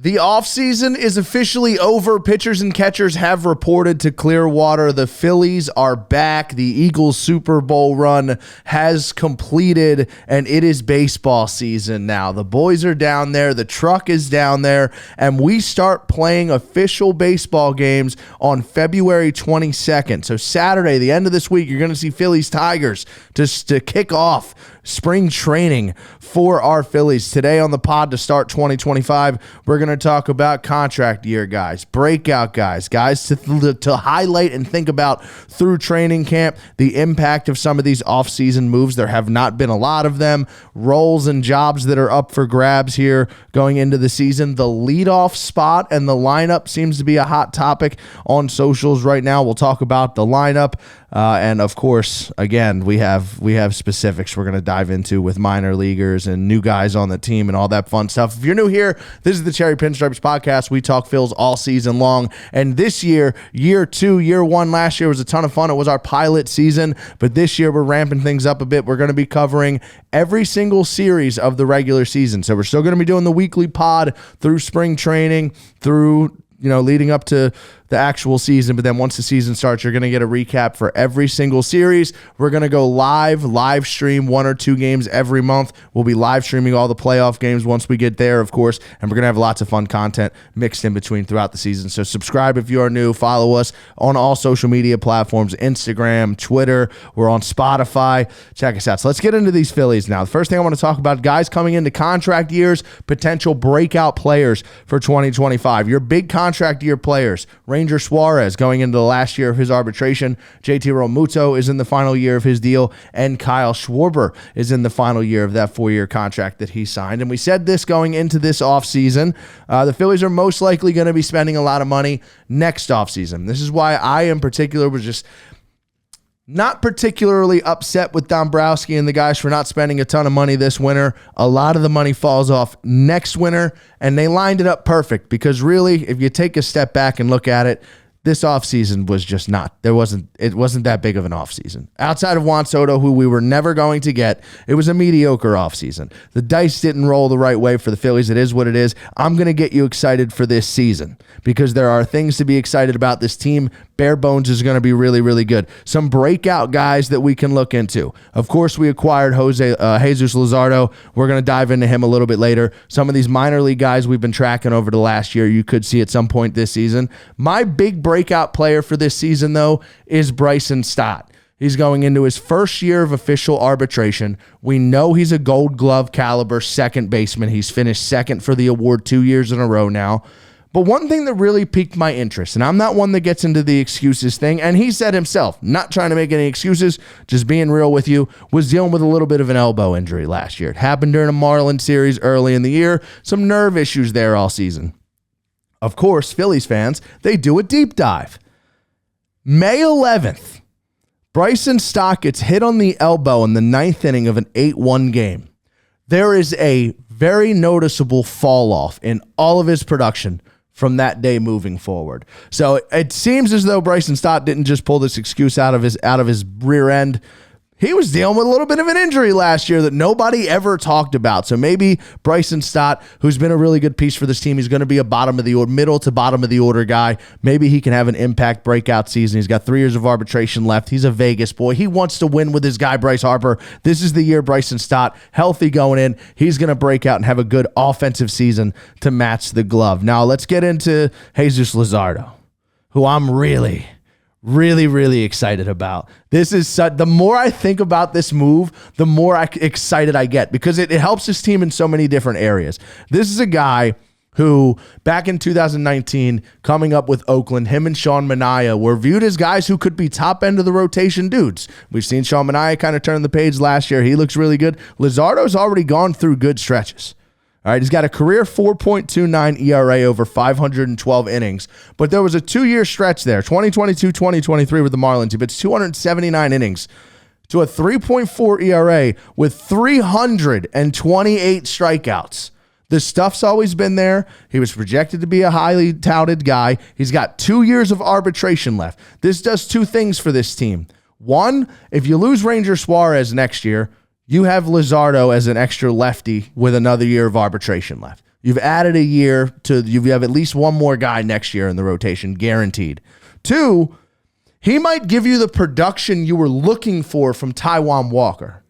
The offseason is officially over. Pitchers and catchers have reported to Clearwater. The Phillies are back. The Eagles Super Bowl run has completed, and it is baseball season now. The boys are down there. The truck is down there, and we start playing official baseball games on February 22nd. So Saturday, the end of this week, you're going to see Phillies Tigers just to kick off spring training for our Phillies. Today on the pod to start 2025, we're going to talk about contract year guys, breakout guys to highlight and think about through training camp, the impact of some of these offseason moves. There have not been a lot of them. Roles and jobs that are up for grabs here going into the season. The leadoff spot and the lineup seems to be a hot topic on socials right now. We'll talk about the lineup. And of course, again, we have specifics we're going to dive into with minor leaguers and new guys on the team and all that fun stuff. If you're new here, this is the Cherry Pinstripes podcast. We talk Phils all season long. And this year 1 last year was a ton of fun. It was our pilot season, but this year we're ramping things up a bit. We're going to be covering every single series of the regular season. So we're still going to be doing the weekly pod through spring training, through leading up to the actual season. But then once the season starts, you're going to get a recap for every single series. We're going to go live stream 1 or 2 games every month. We'll be live streaming all the playoff games once we get there, of course, and we're going to have lots of fun content mixed in between throughout the season. So subscribe if you are new. Follow us on all social media platforms, Instagram, Twitter. We're on Spotify. Check us out. So let's get into these Phillies now. The first thing I want to talk about, guys coming into contract years, potential breakout players for 2025. Your big contract year players. Ranger Suarez going into the last year of his arbitration. JT Realmuto is in the final year of his deal, and Kyle Schwarber is in the final year of that 4-year contract that he signed. And we said this going into this offseason. The Phillies are most likely going to be spending a lot of money next offseason. This is why I in particular was just not particularly upset with Dombrowski and the guys for not spending a ton of money this winter. A lot of the money falls off next winter, and they lined it up perfect because really, if you take a step back and look at it, this offseason was just not. It wasn't that big of an offseason. Outside of Juan Soto, who we were never going to get, it was a mediocre offseason. The dice didn't roll the right way for the Phillies. It is what it is. I'm going to get you excited for this season because there are things to be excited about. This team, bare bones, is going to be really, really good. Some breakout guys that we can look into. Of course, we acquired Jesus Luzardo. We're going to dive into him a little bit later. Some of these minor league guys we've been tracking over the last year, you could see at some point this season. My big breakout player for this season, though, is Bryson Stott. He's going into his first year of official arbitration. We know he's a Gold Glove caliber second baseman. He's finished second for the award 2 years in a row now. But one thing that really piqued my interest, and I'm not one that gets into the excuses thing, and he said himself, not trying to make any excuses, just being real with you, was dealing with a little bit of an elbow injury last year. It happened during a Marlins series early in the year. Some nerve issues there all season. Of course, Phillies fans, they do a deep dive. May 11th, Bryson Stott gets hit on the elbow in the 9th inning of an 8-1 game. There is a very noticeable fall off in all of his production from that day moving forward. So it seems as though Bryson Stott didn't just pull this excuse out of his rear end. He was dealing with a little bit of an injury last year that nobody ever talked about. So maybe Bryson Stott, who's been a really good piece for this team, he's going to be a middle to bottom of the order guy. Maybe he can have an impact breakout season. He's got 3 years of arbitration left. He's a Vegas boy. He wants to win with his guy, Bryce Harper. This is the year Bryson Stott, healthy going in. He's going to break out and have a good offensive season to match the glove. Now let's get into Jesus Luzardo, who I'm really excited about. This is the more I think about this move, the more excited I get because it helps his team in so many different areas. This is a guy who back in 2019, coming up with Oakland, him and Sean Manaea were viewed as guys who could be top end of the rotation dudes. We've seen Sean Manaea kind of turn the page last year. He looks really good. Luzardo's already gone through good stretches. All right, he's got a career 4.29 ERA over 512 innings, but there was a 2-year stretch there, 2022-2023 with the Marlins. He pitched 279 innings to a 3.4 ERA with 328 strikeouts. The stuff's always been there. He was projected to be a highly touted guy. He's got 2 years of arbitration left. This does 2 things for this team. One, if you lose Ranger Suarez next year, you have Luzardo as an extra lefty with another year of arbitration left. You've added a year to, you have at least one more guy next year in the rotation, guaranteed. 2, he might give you the production you were looking for from Taijuan Walker,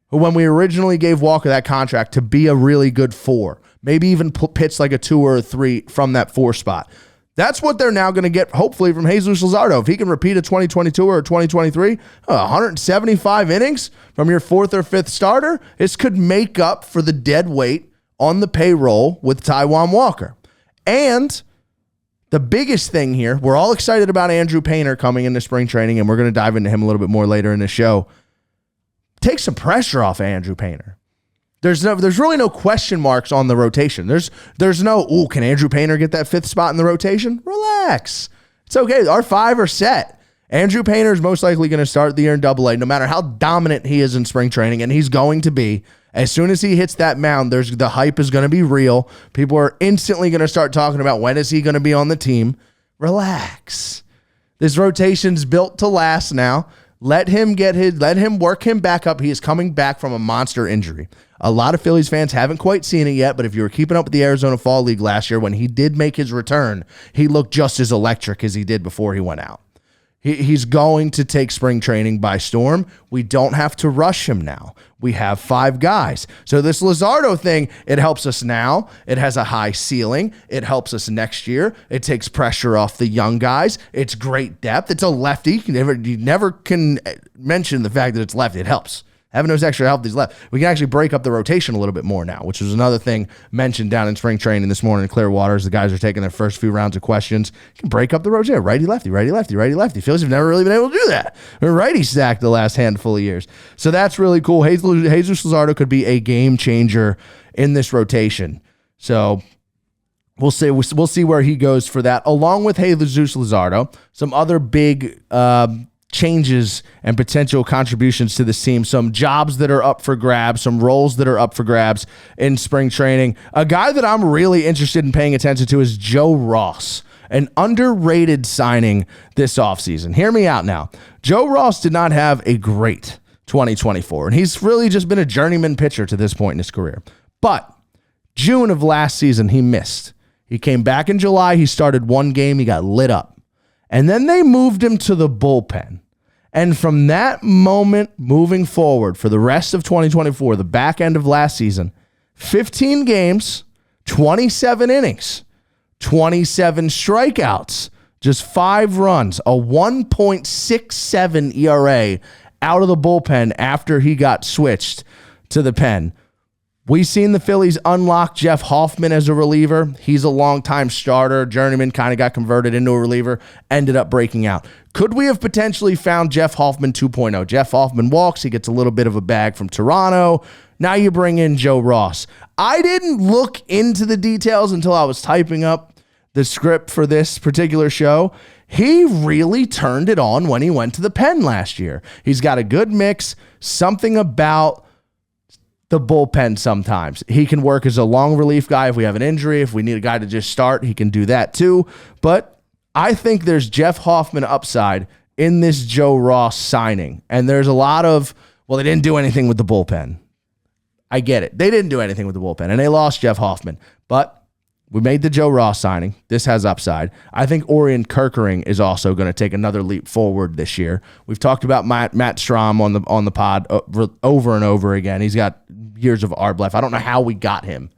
who when we originally gave Walker that contract to be a really good 4, maybe even pitch like a 2 or a 3 from that 4 spot. That's what they're now going to get, hopefully, from Jesus Luzardo. If he can repeat a 2022 or a 2023, 175 innings from your 4th or 5th starter, this could make up for the dead weight on the payroll with Taijuan Walker. And the biggest thing here, we're all excited about Andrew Painter coming into spring training, and we're going to dive into him a little bit more later in the show. Take some pressure off Andrew Painter. There's really no question marks on the rotation. There's no, can Andrew Painter get that 5th spot in the rotation? Relax. It's okay. Our 5 are set. Andrew Painter is most likely going to start the year in AA, no matter how dominant he is in spring training, and he's going to be. As soon as he hits that mound, the hype is going to be real. People are instantly going to start talking about when is he going to be on the team. Relax. This rotation's built to last now. Let him work him back up. He is coming back from a monster injury. A lot of Phillies fans haven't quite seen it yet, but if you were keeping up with the Arizona Fall League last year, when he did make his return, he looked just as electric as he did before he went out. He's going to take spring training by storm. We don't have to rush him now. We have 5 guys. So this Luzardo thing, it helps us now. It has a high ceiling. It helps us next year. It takes pressure off the young guys. It's great depth. It's a lefty. You never can mention the fact that it's lefty. It helps. Having those extra help these left. We can actually break up the rotation a little bit more now, which was another thing mentioned down in spring training this morning in Clearwater as the guys are taking their first few rounds of questions. You can break up the rotation. Righty, lefty, righty, lefty, righty, lefty. Phillies have never really been able to do that. They're righty stacked the last handful of years. So that's really cool. Jesus Luzardo could be a game changer in this rotation. So we'll see where he goes for that. Along with Jesus Luzardo, some other big changes and potential contributions to this team, some jobs that are up for grabs, some roles that are up for grabs in spring training. A guy that I'm really interested in paying attention to is Joe Ross, an underrated signing this offseason. Hear me out now. Joe Ross did not have a great 2024, and he's really just been a journeyman pitcher to this point in his career. But June of last season, he missed. He came back in July. He started 1 game. He got lit up. And then they moved him to the bullpen. And from that moment moving forward for the rest of 2024, the back end of last season, 15 games, 27 innings, 27 strikeouts, just 5 runs, a 1.67 ERA out of the bullpen after he got switched to the pen. We've seen the Phillies unlock Jeff Hoffman as a reliever. He's a longtime starter. Journeyman kind of got converted into a reliever, ended up breaking out. Could we have potentially found Jeff Hoffman 2.0? Jeff Hoffman walks. He gets a little bit of a bag from Toronto. Now you bring in Joe Ross. I didn't look into the details until I was typing up the script for this particular show. He really turned it on when he went to the pen last year. He's got a good mix, something about the bullpen sometimes. He can work as a long relief guy if we have an injury. If we need a guy to just start, he can do that too. But I think there's Jeff Hoffman upside in this Joe Ross signing. And there's a lot of, well, they didn't do anything with the bullpen. I get it. They didn't do anything with the bullpen, and they lost Jeff Hoffman. But we made the Joe Ross signing. This has upside. I think Orion Kerkering is also going to take another leap forward this year. We've talked about Matt Strahm on the pod over and over again. He's got years of arb left. I don't know how we got him.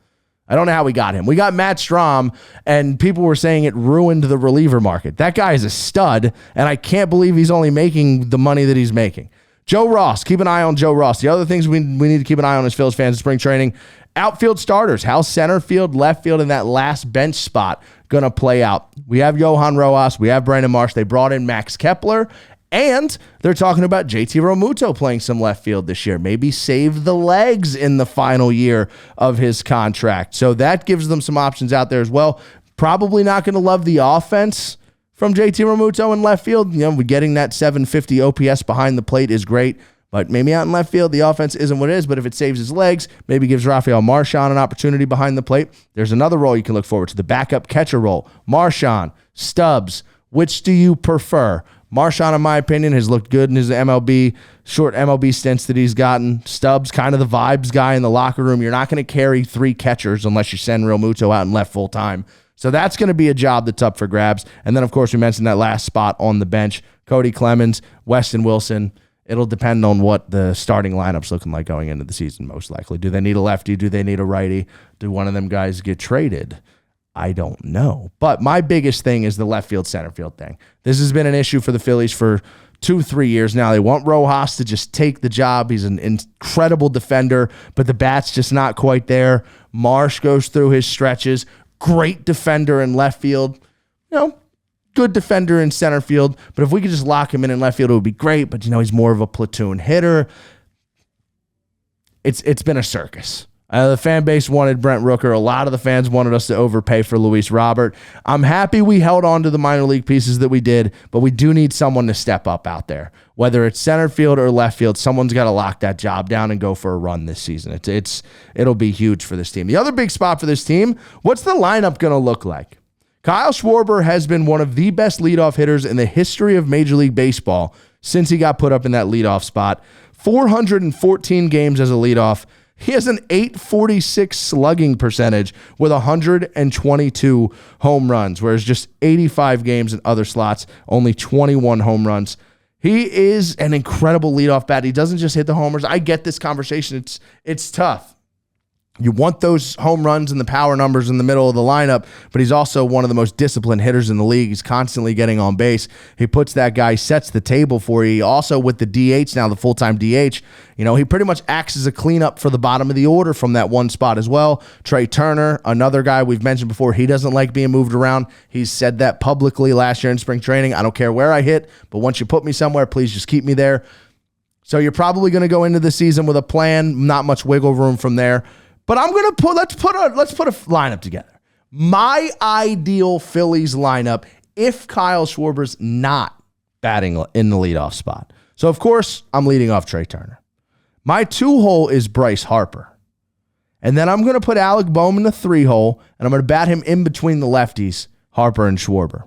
We got Matt Strahm, and people were saying it ruined the reliever market. That guy is a stud, and I can't believe he's only making the money that he's making. Joe Ross, keep an eye on Joe Ross. The other things we need to keep an eye on as Phillies fans in spring training, outfield starters, how center field, left field, and that last bench spot going to play out. We have Johan Rojas. We have Brandon Marsh. They brought in Max Kepler, and they're talking about JT Realmuto playing some left field this year. Maybe save the legs in the final year of his contract. So that gives them some options out there as well. Probably not going to love the offense from JT Realmuto in left field. You know, getting that 750 OPS behind the plate is great. But maybe out in left field, the offense isn't what it is. But if it saves his legs, maybe gives Rafael Marchand an opportunity behind the plate. There's another role you can look forward to, the backup catcher role. Marchand, Stubbs, which do you prefer? Marchand, in my opinion, has looked good in his short MLB stints that he's gotten. Stubbs, kind of the vibes guy in the locker room. You're not going to carry 3 catchers unless you send Real Muto out and left full time. So that's going to be a job that's up for grabs. And then, of course, we mentioned that last spot on the bench. Cody Clemens, Weston Wilson. It'll depend on what the starting lineup's looking like going into the season, most likely. Do they need a lefty? Do they need a righty? Do one of them guys get traded? I don't know. But my biggest thing is the left field, center field thing. This has been an issue for the Phillies for 2-3 years now. They want Rojas to just take the job. He's an incredible defender, but the bat's just not quite there. Marsh goes through his stretches. Great defender in left field. Good defender in center field. But if we could just lock him in left field, it would be great. But, he's more of a platoon hitter. It's been a circus. The fan base wanted Brent Rooker. A lot of the fans wanted us to overpay for Luis Robert. I'm happy we held on to the minor league pieces that we did, but we do need someone to step up out there. Whether it's center field or left field, someone's got to lock that job down and go for a run this season. It'll be huge for this team. The other big spot for this team, what's the lineup going to look like? Kyle Schwarber has been one of the best leadoff hitters in the history of Major League Baseball since he got put up in that leadoff spot. 414 games as a leadoff. He has an .846 slugging percentage with 122 home runs, whereas just 85 games in other slots, only 21 home runs. He is an incredible leadoff bat. He doesn't just hit the homers. I get this conversation. It's tough. You want those home runs and the power numbers in the middle of the lineup, but he's also one of the most disciplined hitters in the league. He's constantly getting on base. He puts that guy, sets the table for you. He also, with the DH now, the full-time DH, he pretty much acts as a cleanup for the bottom of the order from that one spot as well. Trey Turner, another guy we've mentioned before, he doesn't like being moved around. He's said that publicly last year in spring training. I don't care where I hit, but once you put me somewhere, please just keep me there. So you're probably going to go into the season with a plan, not much wiggle room from there. But I'm going to let's put a lineup together. My ideal Phillies lineup if Kyle Schwarber's not batting in the leadoff spot. So, of course, I'm leading off Trey Turner. My 2-hole is Bryce Harper. And then I'm going to put Alec Bohm in the 3-hole, and I'm going to bat him in between the lefties, Harper and Schwarber.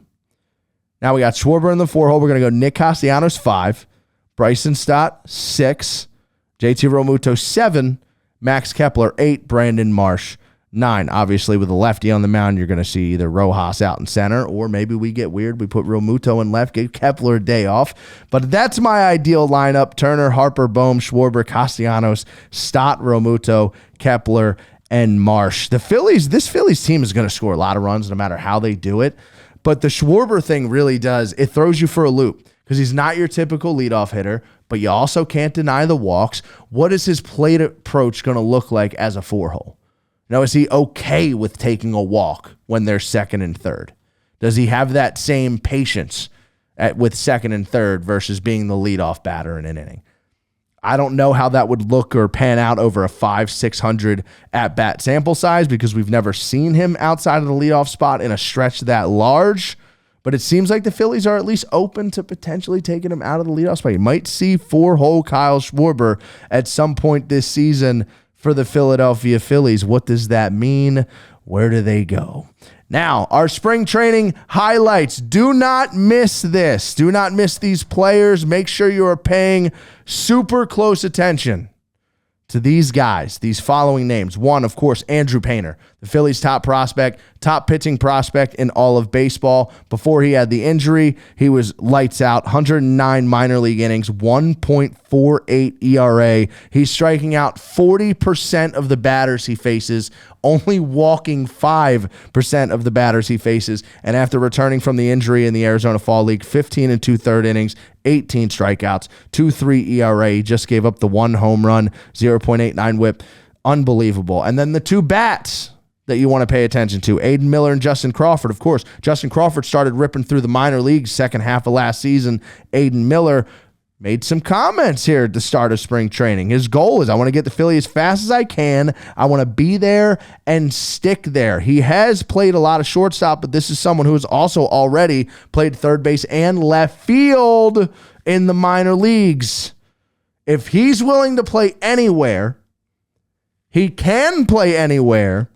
Now we got Schwarber in the 4-hole. We're going to go Nick Castellanos 5, Bryson Stott 6, JT Realmuto 7, Max Kepler 8, Brandon Marsh 9. Obviously, with a lefty on the mound, you're going to see either Rojas out in center, or maybe we get weird. We put Realmuto in left, give Kepler a day off. But that's my ideal lineup. Turner, Harper, Bohm, Schwarber, Castellanos, Stott, Realmuto, Kepler, and Marsh. This Phillies team is going to score a lot of runs no matter how they do it. But the Schwarber thing really does. It throws you for a loop because he's not your typical leadoff hitter. But you also can't deny the walks. What is his plate approach going to look like as a 4-hole? Is he okay with taking a walk when they're second and third? Does he have that same patience with second and third versus being the leadoff batter in an inning? I don't know how that would look or pan out over a 500-600 at-bat sample size because we've never seen him outside of the leadoff spot in a stretch that large. But it seems like the Phillies are at least open to potentially taking him out of the leadoff spot. You might see 4-hole Kyle Schwarber at some point this season for the Philadelphia Phillies. What does that mean? Where do they go? Now, our spring training highlights. Do not miss this. Do not miss these players. Make sure you are paying super close attention to these guys, these following names. One, of course, Andrew Painter, the Phillies' top prospect, top pitching prospect in all of baseball. Before he had the injury, he was lights out, 109 minor league innings, 1.48 ERA. He's striking out 40% of the batters he faces, only walking 5% of the batters he faces. And after returning from the injury in the Arizona Fall League, 15 2/3 innings, 18 strikeouts, 2.3 ERA. He just gave up the 1 home run, 0.89 whip. Unbelievable. And then the 2 bats that you want to pay attention to, Aiden Miller and Justin Crawford. Of course, Justin Crawford started ripping through the minor leagues second half of last season. Aiden Miller made some comments here at the start of spring training. His goal is, I want to get the Philly as fast as I can. I want to be there and stick there. He has played a lot of shortstop, but this is someone who has also already played third base and left field in the minor leagues. If he's willing to play anywhere, he can play anywhere.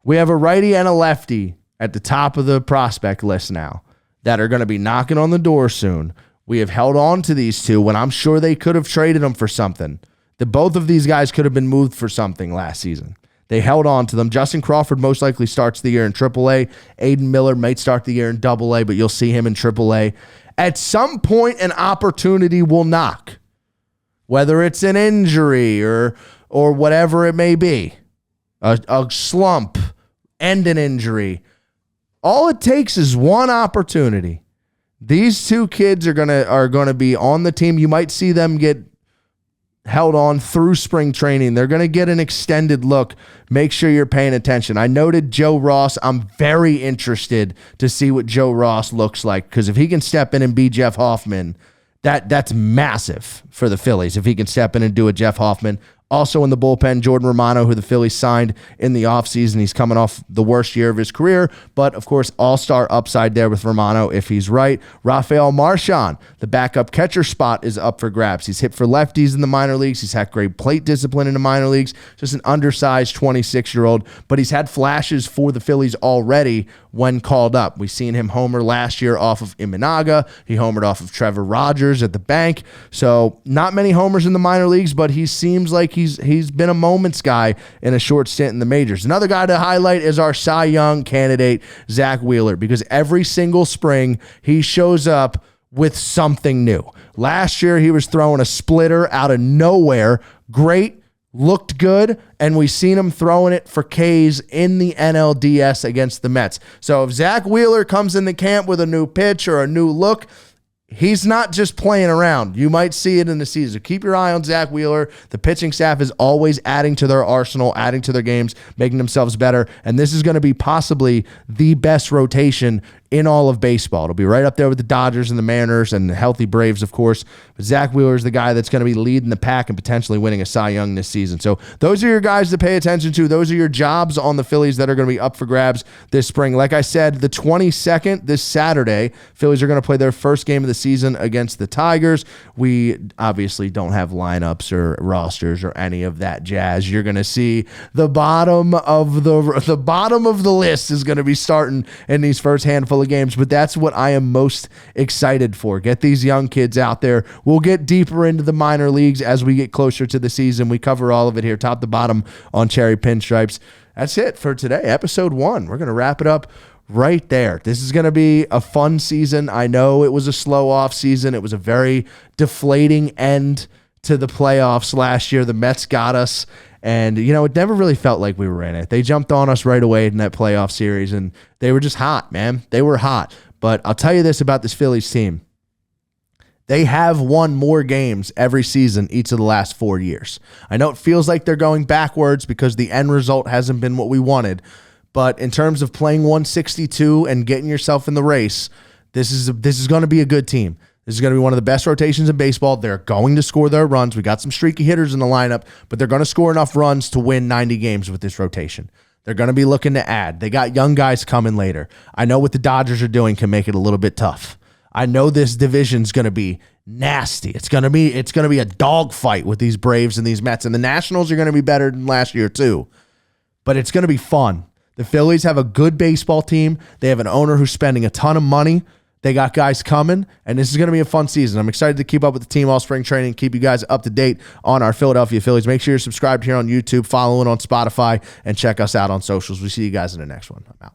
We have a righty and a lefty at the top of the prospect list now. that are going to be knocking on the door soon. We have held on to these two when I'm sure they could have traded them for something. Both of these guys could have been moved for something last season. They held on to them. Justin Crawford most likely starts the year in AAA. Aiden Miller might start the year in AA, but you'll see him in AAA. At some point, an opportunity will knock, whether it's an injury or whatever it may be, a slump and an injury. All it takes is one opportunity. These two kids are gonna be on the team. You might see them get held on through spring training. They're going to get an extended look. Make sure you're paying attention. I noted Joe Ross. I'm very interested to see what Joe Ross looks like, because if he can step in and be Jeff Hoffman, that's massive for the Phillies. If he can step in and do a Jeff Hoffman. Also in the bullpen, Jordan Romano, who the Phillies signed in the offseason. He's coming off the worst year of his career, but of course, all-star upside there with Romano if he's right. Rafael Marchand, the backup catcher spot, is up for grabs. He's hit for lefties in the minor leagues. He's had great plate discipline in the minor leagues. Just an undersized 26-year-old, but he's had flashes for the Phillies already when called up. We've seen him homer last year off of Imanaga. He homered off of Trevor Rogers at the bank. So not many homers in the minor leagues, but he seems like he's been a moments guy in a short stint in the majors. Another guy to highlight is our Cy Young candidate, Zach Wheeler, because every single spring he shows up with something new. Last year he was throwing a splitter out of nowhere. Great. Looked good, and we've seen him throwing it for Ks in the NLDS against the Mets. So if Zach Wheeler comes into camp with a new pitch or a new look, he's not just playing around. You might see it in the season. Keep your eye on Zach Wheeler. The pitching staff is always adding to their arsenal, adding to their games, making themselves better, and this is going to be possibly the best rotation in all of baseball. It'll be right up there with the Dodgers and the Mariners and the healthy Braves, of course. But Zach Wheeler is the guy that's going to be leading the pack and potentially winning a Cy Young this season. So those are your guys to pay attention to. Those are your jobs on the Phillies that are going to be up for grabs this spring. Like I said, the 22nd, this Saturday, Phillies are going to play their first game of the season against the Tigers. We obviously don't have lineups or rosters or any of that jazz. You're going to see the bottom of the list is going to be starting in these first handful of games, but that's what I am most excited for. Get these young kids out there. We'll get deeper into the minor leagues as we get closer to the season. We cover all of it here, top to bottom, on Cherry Pinstripes. That's it for today, episode 1. We're going to wrap it up right there. This is going to be a fun season. I know it was a slow off season. It was a very deflating end to the playoffs last year. The Mets got us, and, it never really felt like we were in it. They jumped on us right away in that playoff series, and they were just hot, man. They were hot. But I'll tell you this about this Phillies team. They have won more games every season each of the last 4 years. I know it feels like they're going backwards because the end result hasn't been what we wanted, but in terms of playing 162 and getting yourself in the race, this is going to be a good team. This is going to be one of the best rotations in baseball. They're going to score their runs. We got some streaky hitters in the lineup, but they're going to score enough runs to win 90 games with this rotation. They're going to be looking to add. They got young guys coming later. I know what the Dodgers are doing can make it a little bit tough. I know this division's going to be nasty. It's going to be a dogfight with these Braves and these Mets, and the Nationals are going to be better than last year too. But it's going to be fun. The Phillies have a good baseball team. They have an owner who's spending a ton of money. They got guys coming, and this is going to be a fun season. I'm excited to keep up with the team all spring training, keep you guys up to date on our Philadelphia Phillies. Make sure you're subscribed here on YouTube, following on Spotify, and check us out on socials. We see you guys in the next one. I'm out.